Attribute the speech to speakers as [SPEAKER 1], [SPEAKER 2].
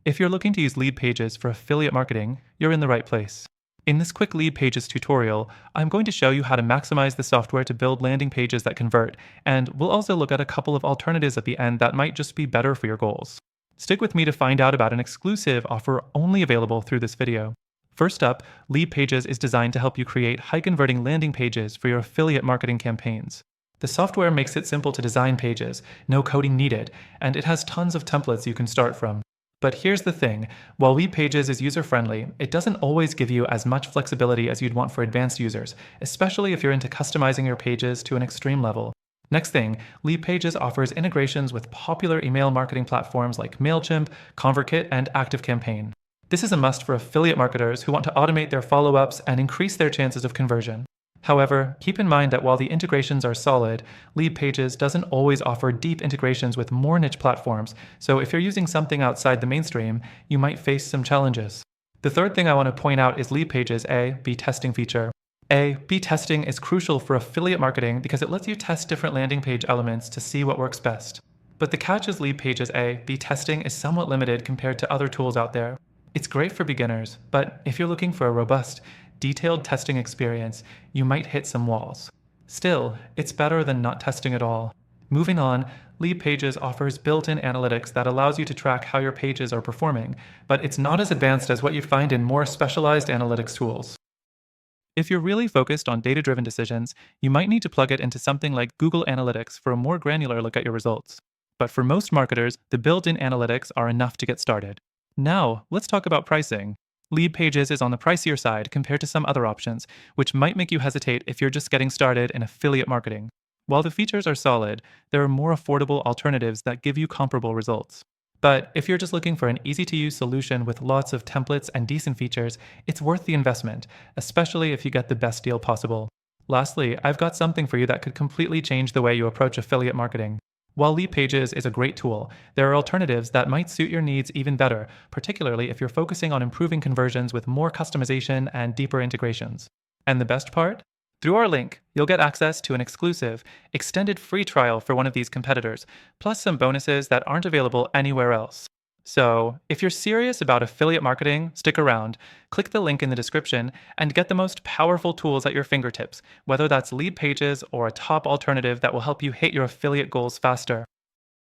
[SPEAKER 1] If you're looking to use LeadPages for affiliate marketing, you're in the right place. In this quick LeadPages tutorial, I'm going to show you how to maximize the software to build landing pages that convert, and we'll also look at a couple of alternatives at the end that might just be better for your goals. Stick with me to find out about an exclusive offer only available through this video. First up, LeadPages is designed to help you create high-converting landing pages for your affiliate marketing campaigns. The software makes it simple to design pages, no coding needed, and it has tons of templates you can start from. But here's the thing, while LeadPages is user-friendly, it doesn't always give you as much flexibility as you'd want for advanced users, especially if you're into customizing your pages to an extreme level. Next thing, LeadPages offers integrations with popular email marketing platforms like MailChimp, ConvertKit, and ActiveCampaign. This is a must for affiliate marketers who want to automate their follow-ups and increase their chances of conversion. However, keep in mind that while the integrations are solid, LeadPages doesn't always offer deep integrations with more niche platforms, so if you're using something outside the mainstream, you might face some challenges. The third thing I want to point out is LeadPages' A/B testing feature. A/B testing is crucial for affiliate marketing because it lets you test different landing page elements to see what works best. But the catch is LeadPages' A/B testing is somewhat limited compared to other tools out there. It's great for beginners, but if you're looking for a robust, detailed testing experience, you might hit some walls. Still, it's better than not testing at all. Moving on, LeadPages offers built-in analytics that allows you to track how your pages are performing, but it's not as advanced as what you find in more specialized analytics tools. If you're really focused on data-driven decisions, you might need to plug it into something like Google Analytics for a more granular look at your results. But for most marketers, the built-in analytics are enough to get started. Now, let's talk about pricing. LeadPages is on the pricier side compared to some other options, which might make you hesitate if you're just getting started in affiliate marketing. While the features are solid, there are more affordable alternatives that give you comparable results. But if you're just looking for an easy-to-use solution with lots of templates and decent features, it's worth the investment, especially if you get the best deal possible. Lastly, I've got something for you that could completely change the way you approach affiliate marketing. While LeadPages is a great tool, there are alternatives that might suit your needs even better, particularly if you're focusing on improving conversions with more customization and deeper integrations. And the best part? Through our link, you'll get access to an exclusive, extended free trial for one of these competitors, plus some bonuses that aren't available anywhere else. So, if you're serious about affiliate marketing, stick around, click the link in the description, and get the most powerful tools at your fingertips, whether that's LeadPages or a top alternative that will help you hit your affiliate goals faster.